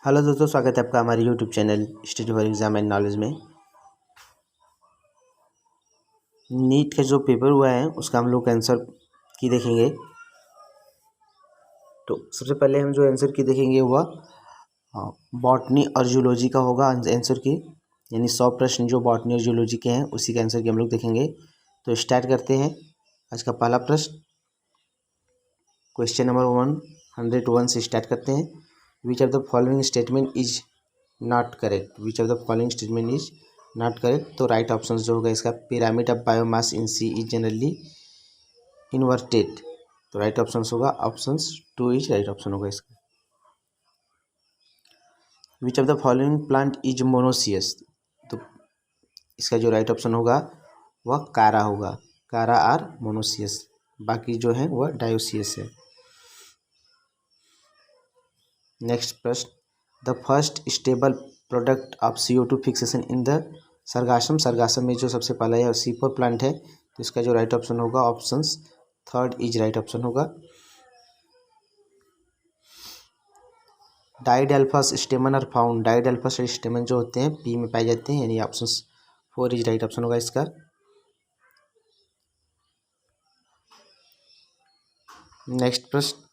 Hello दोस्तों, स्वागत है आपका हमारे YouTube channel study for exam and knowledge में। नीट का जो पेपर हुआ है उसका हम लोग आंसर की देखेंगे। तो सबसे पहले हम जो आंसर की देखेंगे हुआ बॉटनी और जूलॉजी का होगा आंसर की, यानी 100 प्रश्न जो बॉटनी और जूलॉजी के हैं उसी के आंसर की हम लोग देखेंगे। तो स्टार्ट करते हैं। आज का पहला प्रश्न क्वेश्चन नंबर 101 से स्टार्ट करते हैं। Which of the following statement is not correct. Which of the following statement is not correct. तो राइट ऑप्शन जो होगा इसका, pyramid of biomass in sea is generally inverted. तो राइट ऑप्शन होगा option 2 is right option होगा इसका। Which of the following plant is monoecious. तो इसका जो राइट ऑप्शन होगा वह कारा होगा, कारा आर मोनोसियस। बाकी जो है वह डायोसियस है। नेक्स्ट प्रश्न, the first stable product of CO2 fixation in the sargassum. Sargassum में जो सबसे पहला है C4 प्लांट है। तो इसका जो राइट ऑप्शन होगा ऑप्शन 3 इज राइट ऑप्शन होगा। डाइडेल्फस स्टेमन आर फाउंड। डाइडेल्फस स्टेमन जो होते हैं पी में पाए जाते हैं, यानी ऑप्शन 4 इज राइट ऑप्शन होगा इसका। नेक्स्ट प्रश्न,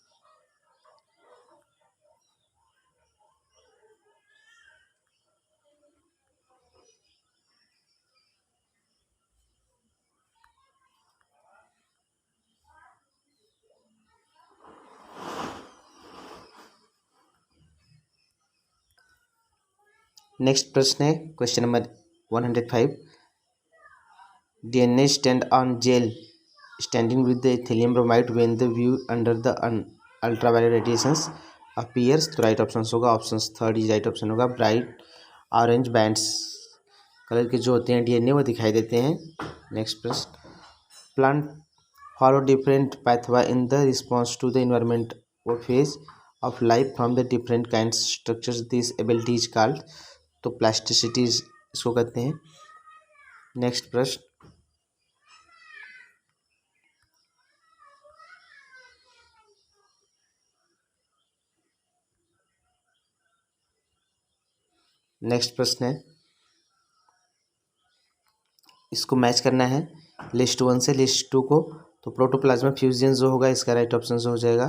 नेक्स्ट प्रश्न है question number 105। DNA stand on gel standing with the ethylene bromide when the view under the ultraviolet radiations appears। तो राइट ऑप्शन होगा ऑप्शन 3 इज राइट ऑप्शन होगा। Bright orange bands colour के जो होते हैं DNA वो दिखाई देते हैं। नेक्स्ट प्रश्न, plant follow different pathway in the response to the environment और phase of life from the different kinds structures this ability is called. तो प्लास्टिसिटी इसको कहते हैं। नेक्स्ट प्रश्न, नेक्स्ट प्रश्न है, इसको मैच करना है लिस्ट 1 से लिस्ट 2 को। तो प्रोटोप्लाज्मा फ्यूजन जो होगा इसका राइट ऑप्शन हो जाएगा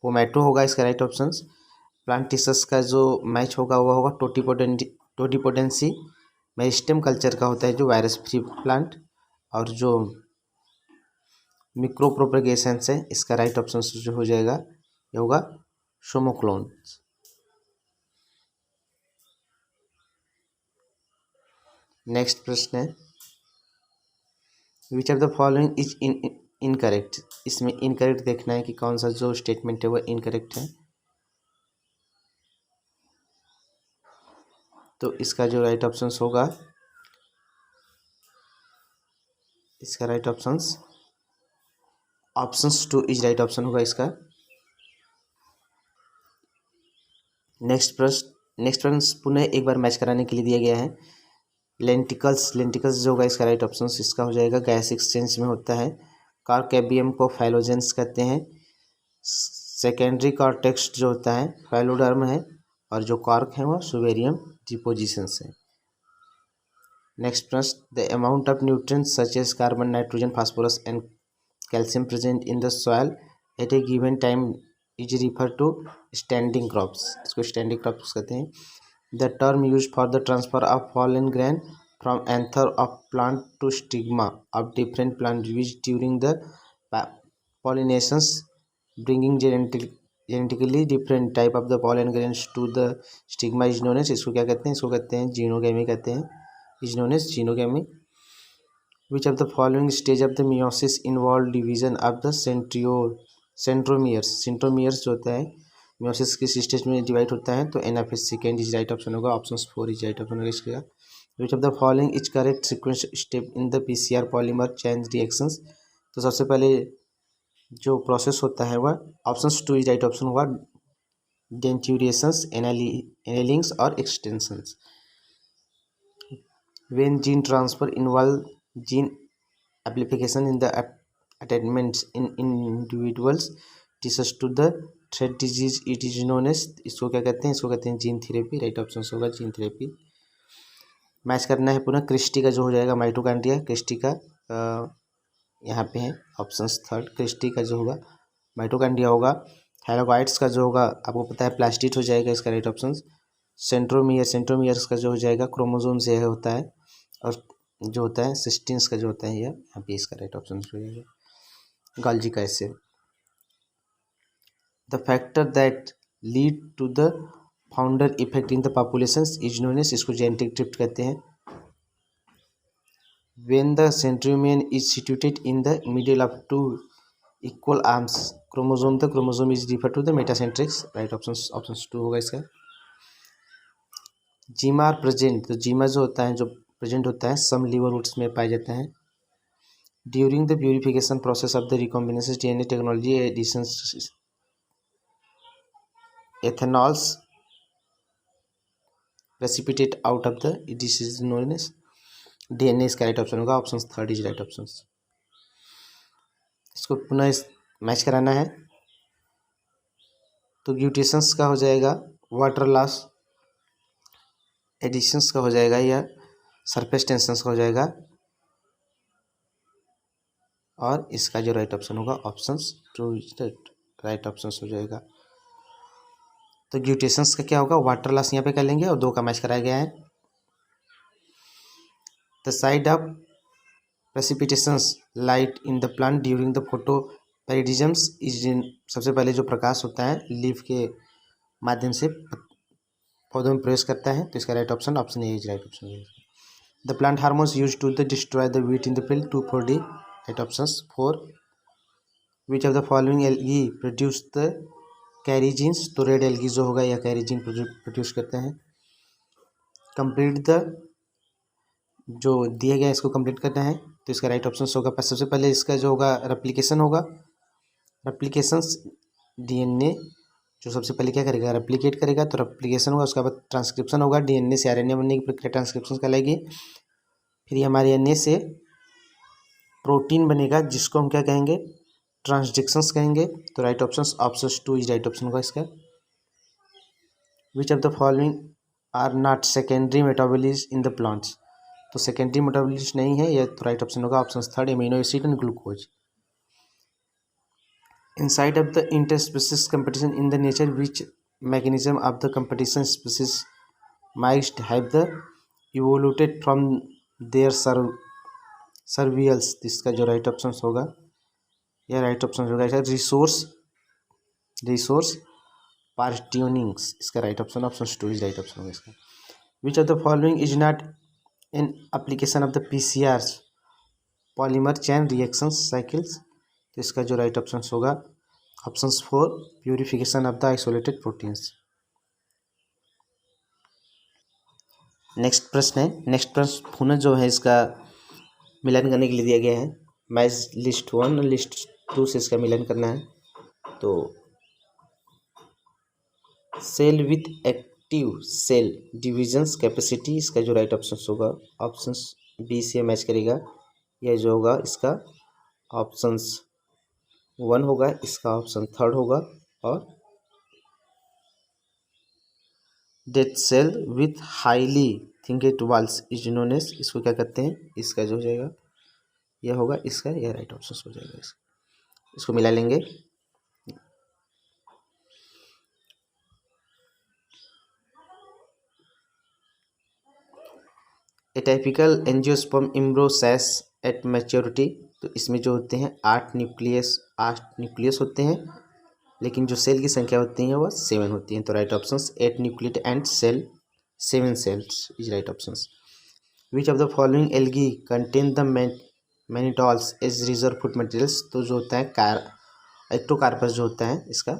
पोमैटो होगा इसका राइट ऑप्शन। प्लांटिसस का जो मैच होगा वह होगा टोटिपोटेंसी। मेरिस्टेम कल्चर का होता है जो वायरस फ्री प्लांट। और जो मिक्रो प्रोपेगेशन है इसका राइट ऑप्शन जो हो जाएगा ये होगा सोमोक्लोन। नेक्स्ट प्रश्न है, विच of the following is incorrect. इसमें इनकरेक्ट देखना है कि कौन सा जो स्टेटमेंट है वह इनकरेक्ट है। तो इसका जो राइट ऑप्शन होगा इसका right option 2 is right option होगा इसका। नेक्स्ट प्रश्न पुनः एक बार मैच कराने के लिए दिया गया है। लेंटिकल्स जो होगा इसका राइट ऑप्शन इसका हो जाएगा, गैस एक्सचेंज में होता है। कार्केबियम को फाइलोजेंस कहते हैं। सेकेंडरी कॉर्टेक्स जो होता है फाइलोडर्म है। और जो कॉर्क है वह सुवेरियम डिपोजिशन है। नेक्स्ट प्रश्न, the amount of nutrients such as carbon, nitrogen, phosphorus and calcium present in the soil at a given time is refer to standing crops. इसको स्टैंडिंग क्रॉप्स कहते हैं। The term use for the transfer of pollen grain from anther of plant to stigma of different plant used during the pollinations, bringing genetically different type of the pollen grains to the stigma is known as। इसको क्या कहते हैं, इसको कहते हैं xenogamy कहते हैं, is known as xenogamy. Which of the following stage of the meiosis involve division of the centromeres। Centromeres जो होता है meiosis किस स्टेज में डिवाइड होता है। तो anaphase second is right option होगा, ऑप्शन 4 इज राइट ऑप्शन होगा इसका। Which of the following is correct sequence step in the PCR polymer change reactions. तो सबसे पहले जो प्रोसेस होता है वह ऑप्शन 2 इज राइट ऑप्शन होगा, डेंचुरेशंस, एनेलिंग्स और extensions. When gene transfer involve gene application in the attachments in individuals tissues to the thread disease it is known as, इसको क्या कहते हैं, इसको कहते हैं जीन थेरेपी। राइट ऑप्शन होगा जीन थेरेपी। मैच करना है पुनः क्रिस्टी का जो हो जाएगा माइटोकॉन्ड्रिया, क्रिस्टी का यहाँ पे है ऑप्शन थर्ड, क्रिस्टी का जो होगा माइटोकॉन्ड्रिया होगा। थायलाकॉइड्स का जो होगा आपको पता है प्लास्टिड हो जाएगा इसका राइट ऑप्शन। सेंट्रोमियर, सेंट्रोमियर्स का जो हो जाएगा क्रोमोसोम से होता है, और जो होता है सिस्टीन्स का जो होता है यह यहाँ पे इसका राइट ऑप्शन हो जाएगा गाल्जी का acid. The factor that lead to the founder effect in the population is known as, इसको जेनेटिक ड्रिफ्ट कहते हैं। When the centromere is situated in the middle of two equal arms chromosome, the chromosome is referred to the metacentrics। Right option 2 होगा इसका। जीमा are present, तो जीमा जो होता है, जो प्रेजेंट होता है सम लीवर रूट्स में पाए जाते हैं। During the purification process of the recombination DNA technology addition ethanols precipitate out of the, this is known as DNA. इसका राइट ऑप्शन होगा option third is right option. इसको पुनः मैच कराना है, तो ग्यूटेशंस का हो जाएगा वाटर लॉस, एडिशंस का हो जाएगा या सरफेस टेंशंस का हो जाएगा, और इसका जो राइट ऑप्शन होगा ऑप्शन 2 राइट ऑप्शन हो जाएगा। तो ग्यूटेशंस का क्या होगा, वाटर लॉस यहाँ पे कर लेंगे और 2 का मैच कराया गया है। The side of precipitations light in the plant during the photoperiodisms is in, सबसे पहले जो प्रकाश होता है लीफ के माध्यम से पौधों में प्रवेश करता है, तो इसका right option option A is right option. The plant hormones use to the destroy the weed in the field 2,4-D right option 4। Which of the following algae produce the carrageenans, तो रेड एल्गी जो होगा या कैरीजीन produce करते हैं। Complete the, जो दिया गया इसको कंप्लीट करना है, तो इसका राइट ऑप्शन होगा सबसे पहले इसका जो होगा रेप्लिकेशन होगा। रेप्लिकेशंस डीएनए जो सबसे पहले क्या करेगा, रेप्लिकेट करेगा, तो रेप्लिकेशन होगा, उसके बाद ट्रांसक्रिप्शन होगा, डीएनए से आरएनए बनने की प्रक्रिया ट्रांसक्रिप्शन कहलाएगी। फिर हमारे एनए से प्रोटीन बनेगा जिसको हम क्या कहेंगे, ट्रांसडिक्शंस कहेंगे, तो right option 2 is right option होगा इसका। Which of the following are not secondary metabolism in the plants, तो सेकेंडरी मेटाबॉलिज्म नहीं है, यह तो राइट ऑप्शन होगा option third, amino acid and glucose. Inside of the interspecies competition in the nature, which mechanism of the competition species might have the evolved from their survivals, इसका जो right option होगा या right option होगा resource पार्टियोनिंग्स, इसका right option 2 is right option होगा इसका। Which of the following is not an application of the PCR polymer chain reaction cycles, तो इसका जो राइट ऑप्शन होगा option 4 purification of the isolated proteins. Next प्रश्न है, नेक्स्ट प्रश्न पुनः जो है इसका मिलान करने के लिए दिया गया है। मैच लिस्ट 1 और लिस्ट 2 से इसका मिलान करना है। तो cell with active cell divisions capacity, इसका जो राइट ऑप्शन होगा ऑप्शन बी से मैच करेगा, यह जो होगा इसका ऑप्शन 1 होगा, इसका ऑप्शन 3 होगा। और dead cell with highly thickened walls is known as, इसको क्या कहते हैं, इसका जो हो जाएगा यह होगा, इसका यह राइट ऑप्शन हो जाएगा। इसको मिला लेंगे। ए टाइपिकल एंजियोस्पर्म इम्ब्रोसाइस एट मैच्योरिटी, तो इसमें जो होते हैं 8 न्यूक्लियस होते हैं, लेकिन जो सेल की संख्या होती है वह 7 होती है, तो right option 8 nucleate and cell 7 cells is right option. Which of the following algae contain the mannitols as reserve food materials, तो जो होता है एक्टोकार्पस जो होता है, इसका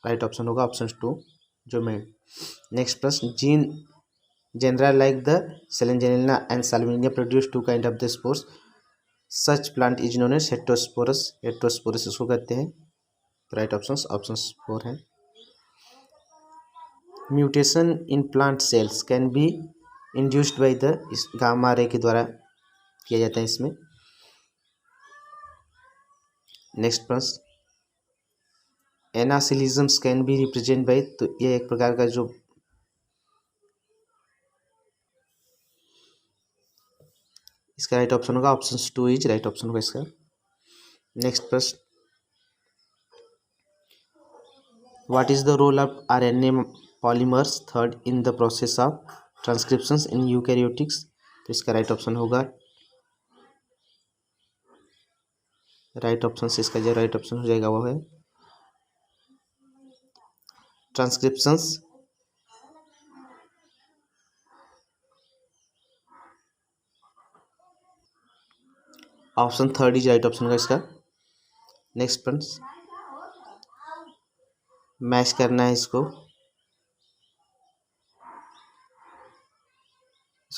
राइट ऑप्शन होगा ऑप्शन 2 जो मैं। नेक्स्ट प्रश्न, gene genera like the Selengenella and Salmonella produce 2 kind of the spores, such plant is known as heterosporous, heterosporous इसको कहते हैं, राइट ऑप्शन 4 है। Mutation in plant cells can be induced by the, इस gamma ray के द्वारा किया जाता है इसमें। नेक्स्ट प्रश्न, एनासिलिज्म्स कैन बी रिप्रेजेंट बाई, तो ये एक प्रकार का जो इसका राइट ऑप्शन होगा ऑप्शन 2 इज राइट ऑप्शन होगा इसका। नेक्स्ट प्रश्न, what is the role of RNA polymers third in the process of transcriptions in eukaryotics, तो इसका राइट ऑप्शन होगा राइट ऑप्शन से इसका जो राइट ऑप्शन हो जाएगा वो है ट्रांसक्रिप्शंस। ऑप्शन 3 इज राइट ऑप्शन होगा इसका। नेक्स्ट प्रश्न, मैच करना है इसको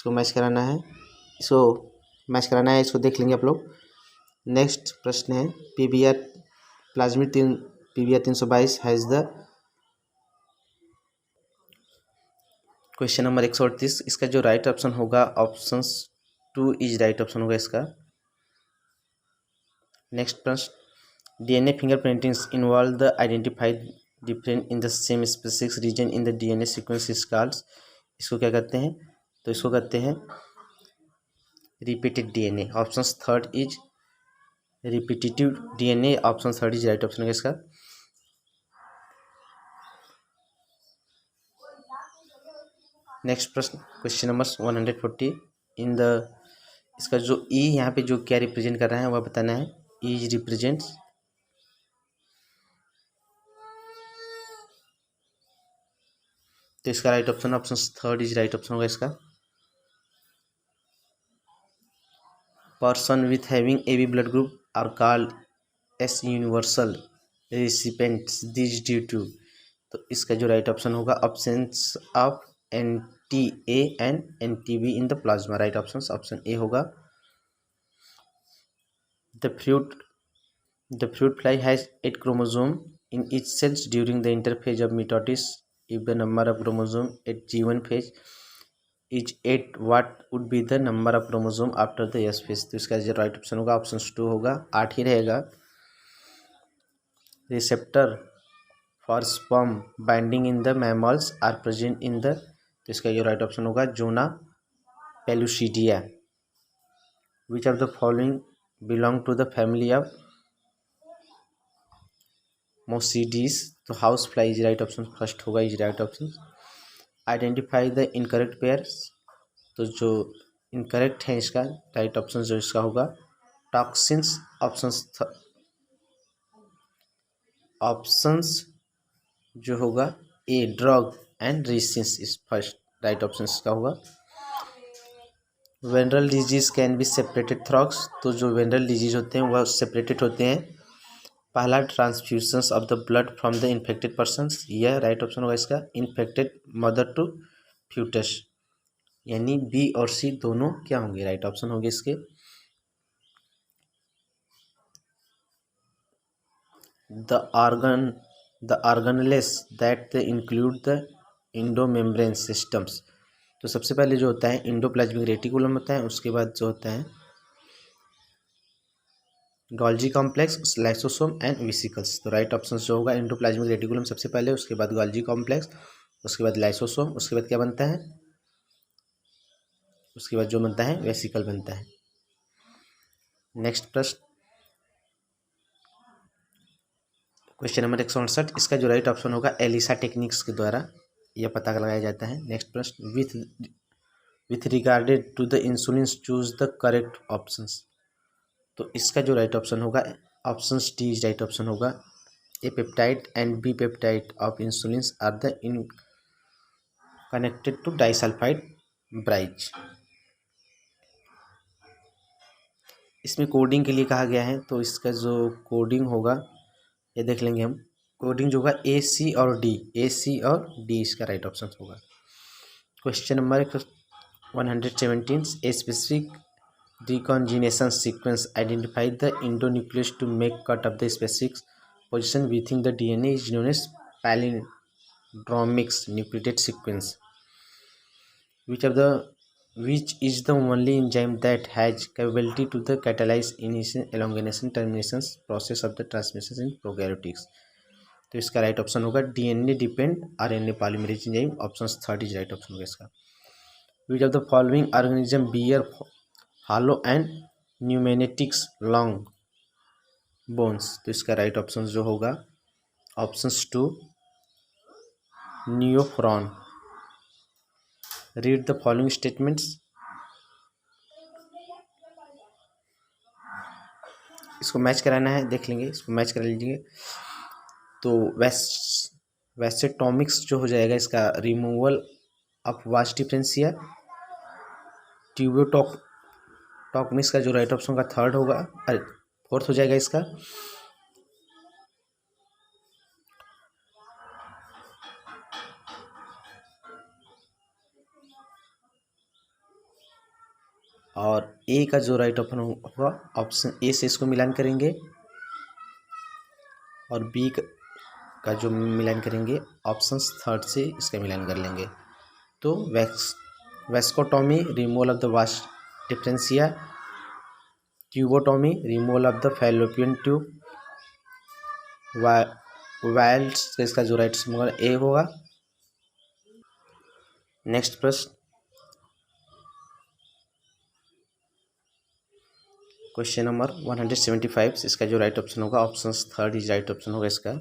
मैच कराना है, इसको देख लेंगे आप लोग। नेक्स्ट प्रश्न है PBR plasmid PBR 322 has the, question number 138, इसका जो राइट ऑप्शन होगा ऑप्शन 2 इज राइट ऑप्शन होगा इसका। नेक्स्ट प्रश्न, DNA fingerprintings involve the identified different in the same specific region in the DNA sequence is called, इसको क्या कहते हैं, तो इसको कहते हैं repeated DNA. Option 3 is repetitive DNA, option 3 is right option है इसका। नेक्स्ट प्रश्न, क्वेश्चन नंबर 140 इन द, इसका जो ई यहाँ पे जो क्या रिप्रेजेंट कर रहा है वह बताना है। इज रिप्रेजेंट्स, तो इसका right option option 3 is right option होगा इसका। Person with having AB blood group are called as universal recipients this due to, तो इसका जो राइट ऑप्शन होगा options of NTA and NTB in the plasma, right option option A होगा। द fruit fly has 8 chromosome in each cells during the interphase of mitosis. If the number of chromosome at G1 phase is 8, what would be the number of chromosome after the S phase, तो इसका जो right option होगा option 2 होगा, 8 ही रहेगा। Receptor for sperm binding in the mammals are present in the, तो इसका जो राइट ऑप्शन होगा zona which of the following belong to the family of Muscidae, तो house fly is right option, first होगा is right option. Identify the incorrect pairs, तो जो incorrect है इसका राइट ऑप्शन जो इसका होगा टॉक्सिन्स, ऑप्शंस जो होगा a drug and resins is first, right option इसका होगा। Venereal disease can be separated through, तो जो वेनरल डिजीज होते हैं वह सेपरेटेड होते हैं। पहला transfusions of the blood from the infected persons, यह राइट ऑप्शन होगा इसका। इन्फेक्टेड मदर टू फ्यूटस, यानी बी और सी दोनों क्या होंगे, राइट ऑप्शन होंगे इसके। The organelles that include the endomembrane systems, तो सबसे पहले जो होता है इंडोप्लाज्मिक रेटिकुलम होता है, उसके बाद जो होता है Golgi complex, lysosome and vesicles, तो राइट ऑप्शन जो होगा इंडोप्लाज्मिक रेटिकुलम सबसे पहले, उसके बाद गोल्जी कॉम्प्लेक्स, उसके बाद लाइसोसोम, उसके बाद क्या बनता है, उसके बाद जो बनता है वेसिकल बनता है। नेक्स्ट प्रश्न, क्वेश्चन नंबर 168, इसका जो राइट ऑप्शन होगा एलिसा टेक्निक्स के द्वारा यह पता लगाया जाता है। नेक्स्ट प्रश्न, with regarded to the insulin choose the correct options, तो इसका जो राइट ऑप्शन होगा option D is right option होगा। A peptide and B peptide of insulin are the in connected to disulphide bridges, इसमें coding के लिए कहा गया है, तो इसका जो कोडिंग होगा ये देख लेंगे हम। कोडिंग जो होगा ए सी और डी इसका राइट ऑप्शन होगा। Question number 117, a specific recognition sequence identify the endonuclease to make cut off the specific position within the DNA is known as palindromic nucleotide sequence, which is the only enzyme that has capability to the catalyze initiation, elongation, termination process of the transmission in prokaryotes, तो इसका right option होगा DNA depend RNA polymerase enzyme, option third is right option होगा इसका। Which of the following organism bear hollow and pneumatic long bones, तो इसका right option जो होगा options two neuron. Read the following statements, इसको match कराना है, देख लेंगे, इसको मैच करा लीजिए। तो वैसेटोमिक्स जो हो जाएगा इसका रिमूवल ऑफ वास डिफरेंशिया। ट्यूबोटॉक्मिक्स का जो राइट ऑप्शन का थर्ड होगा, अरे फोर्थ हो जाएगा इसका। और ए का जो राइट ऑप्शन होगा ऑप्शन ए से इसको मिलान करेंगे, और बी का जो मिलान करेंगे ऑप्शन थर्ड से इसका मिलान कर लेंगे। तो vasectomy removal of the vas deferentia, tubectomy removal of the fallopian tube, वाइल्ड्स का इसका जो राइट होगा ए होगा। नेक्स्ट प्रश्न, क्वेश्चन नंबर 175, इसका जो राइट ऑप्शन होगा option third is right option होगा इसका।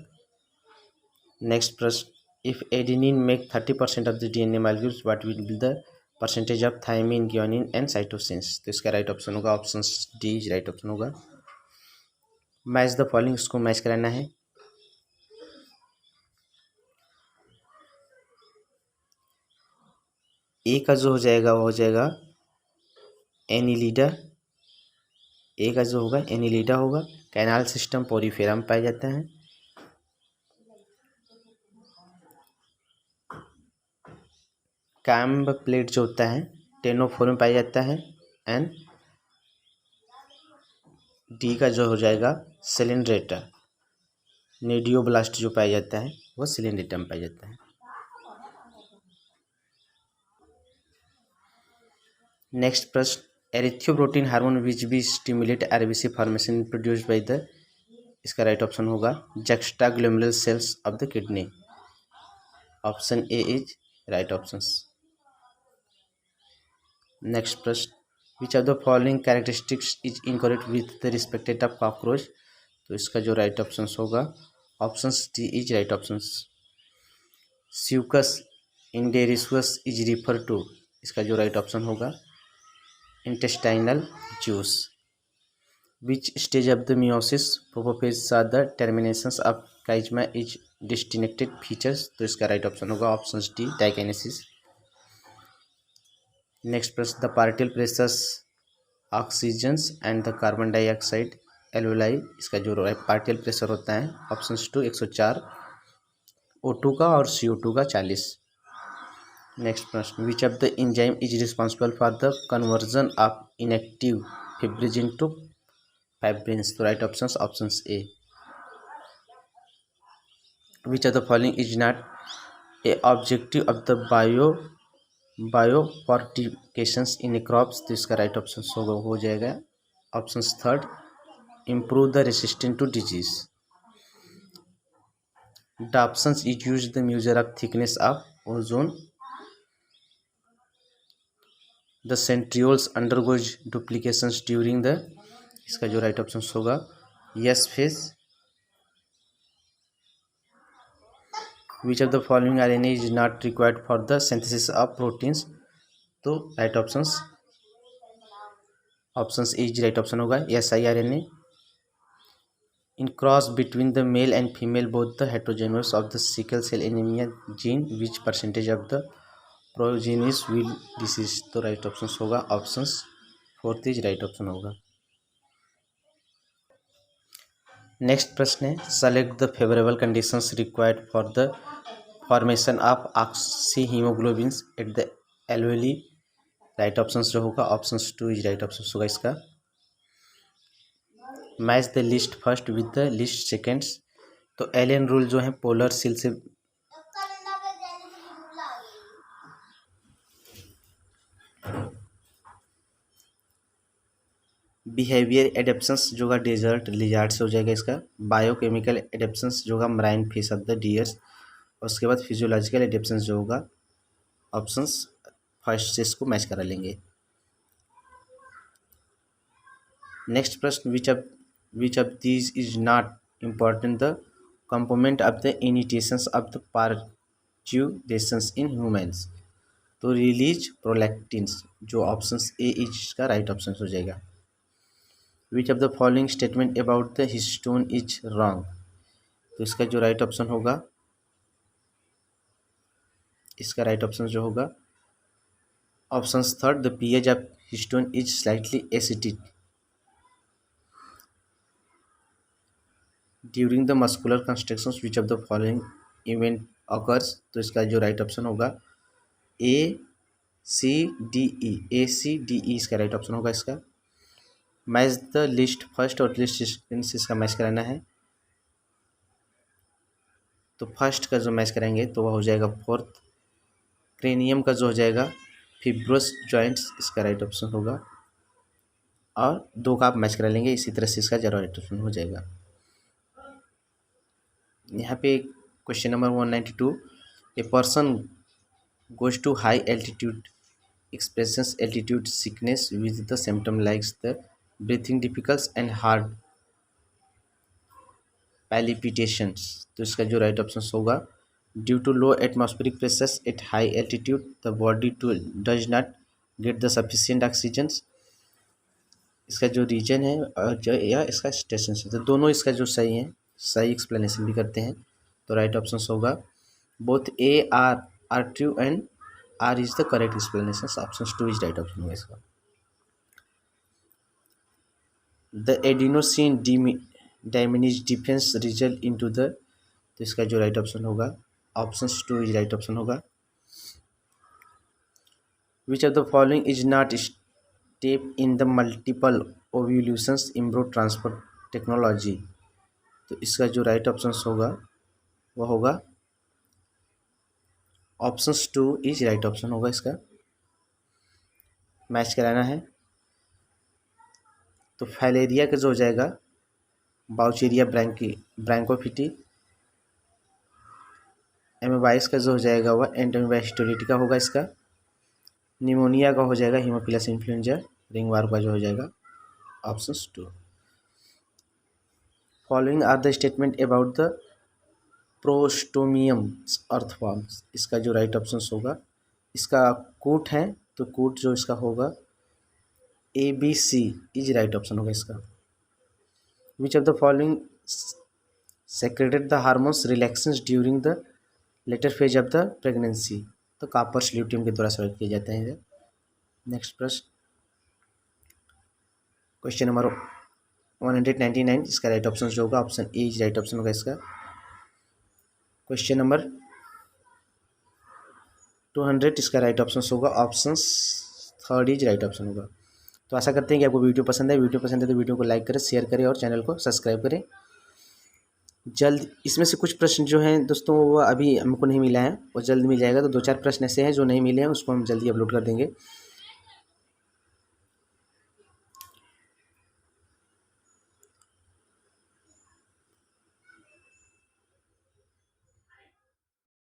नेक्स्ट प्रश्न, if adenine make 30% of the DNA molecules what will be the percentage of thymine, guanine and cytosines, तो इसका राइट ऑप्शन होगा option D is right option होगा। Match the following, इसको match कराना है। ए का जो हो जाएगा वो हो जाएगा एनिलिडा, ए का जो होगा एनिलिडा होगा। कैनाल सिस्टम पोरीफेरा में पाया जाता है। कैम्ब प्लेट जो होता है टेनोफोर में पाया जाता है। एंड डी का जो हो जाएगा सिलेंड्रेटा, नेडियोब्लास्ट जो पाया जाता है वो सिलेंड्रेटा में पाया जाता है। नेक्स्ट प्रश्न, erythropoietin hormone which be stimulate RBC formation produced by the, इसका राइट ऑप्शन होगा juxtaglomerular cells of the kidney, option A is right option. Next प्रश्न, which of the following characteristics is incorrect with the respected of cockroach, तो इसका जो right option होगा option D is right option. Succus entericus is refer to, इसका जो right option होगा intestinal juice. Which stage of the meiosis प्रोपोफेज saw the terminations of chiasma is distinct features, तो इसका right option होगा option D diakinesis. Next प्रश्न, the particle pressures oxygens and the carbon dioxide alveoli, इसका जो particle pressure होता है option to 104, O2 का और CO2 का 40। नेक्स्ट प्रश्न, which of the enzyme is responsible for the conversion of inactive fibrin to fibrins, तो right option option A. Which of the following is not a objective of the biofortifications in crops, तो इसका right option हो जाएगा option third improve the resistant to disease. Dobsons is used the measure of thickness of ozone. The centrioles undergoes duplications during the, इसका जो right option होगा S phase. Which of the following RNA is not required for the synthesis of proteins, तो right options is right option होगा S I RNA. In cross between the male and female, both the heterogeneous of the sickle cell anemia gene, which percentage of the progenies will disease, तो right option होगा option fourth is right option होगा। Next प्रश्न है, select the favourable conditions required for the formation of oxy haemoglobins at the alveoli, right option जो होगा option two is right option होगा इसका। Match the list first with the list seconds, तो Allen rule जो है polar seal से behaviour adaptations जो होगा डेजर्ट लिजार्ड से हो जाएगा इसका। बायोकेमिकल एडेप्शंस जो होगा marine fish of the dears. और उसके बाद फिजियोलॉजिकल एडेप्शंस जो होगा ऑप्शंस फर्स्ट से इसको मैच करा लेंगे। नेक्स्ट प्रश्न, which of these is not important the component of the initiations of the parturitions in humans. तो रिलीज प्रोलैक्टिन्स जो ऑप्शन ए इज का राइट ऑप्शन हो जाएगा। Which of the following statement about the histone is wrong. तो इसका जो right option होगा, इसका राइट ऑप्शन जो होगा option third, the pH of histone is slightly acidic during the muscular construction. Which of the following event occurs. तो इसका जो राइट ऑप्शन होगा ACDE इसका राइट ऑप्शन होगा इसका। मैच द लिस्ट फर्स्ट और लिस्ट सेकंड से इसका मैच कराना है। तो फर्स्ट का जो मैच कराएंगे तो वह हो जाएगा फोर्थ। क्रेनियम का जो हो जाएगा फिब्रोस जॉइंट्स, इसका राइट ऑप्शन होगा। और दो का आप मैच करा लेंगे, इसी तरह से इसका जरा राइट ऑप्शन हो जाएगा। यहाँ पे question number 192, a person goes to high altitude expressions altitude sickness with the symptom likes the breathing difficults and heart palpitations. तो इसका जो राइट ऑप्शन होगा, due to low atmospheric pressures at high altitude the body to does not get the sufficient oxygen. इसका जो reason है जो या इसका स्टेशन है, तो दोनों इसका जो सही है, सही एक्सप्लेनेशन भी करते हैं। तो राइट ऑप्शन होगा both A R true and R is the correct explanation. Option 2 is right option होगा इसका। The adenosine deaminase defence result into the. तो इसका जो राइट ऑप्शन होगा ऑप्शन 2 इज राइट ऑप्शन होगा। Which of the following is not step in the multiple ovulations embryo transfer technology. तो इसका जो राइट ऑप्शन होगा वह होगा ऑप्शन 2 इज राइट ऑप्शन होगा इसका। मैच कराना है तो फाइलेरिया का जो हो जाएगा बाउचेरिया ब्रैंकोफिटी। एमेबाइस का जो हो जाएगा वह एंटोमीबाइस्टोलिटिका होगा इसका। निमोनिया का हो जाएगा हीमोफिलस इन्फ्लुएंजा। रिंगवार का जो हो जाएगा option 2। Following are the statement about the prostomium earthworms. इसका जो राइट ऑप्शन होगा, इसका कूट है तो कूट जो इसका होगा ABC इज राइट ऑप्शन होगा इसका। Which of the following secreted the hormones relaxants during the later phase of the pregnancy. तो कार्पस ल्यूटियम के द्वारा सेलेक्ट किए जाते हैं। नेक्स्ट प्रश्न, क्वेश्चन नंबर 199, इसका राइट ऑप्शन जो होगा option A is right option होगा इसका। क्वेश्चन नंबर 200, इसका राइट ऑप्शन होगा ऑप्शन 3 इज राइट ऑप्शन होगा। तो आशा करते हैं कि आपको वीडियो पसंद है। वीडियो पसंद है तो वीडियो को लाइक करें, शेयर करें और चैनल को सब्सक्राइब करें। जल्द इसमें से कुछ प्रश्न जो हैं दोस्तों वो अभी हमको नहीं मिला है, वो जल्द मिल जाएगा। तो 2-4 प्रश्न ऐसे हैं जो नहीं मिले हैं, उसको हम जल्दी अपलोड कर देंगे।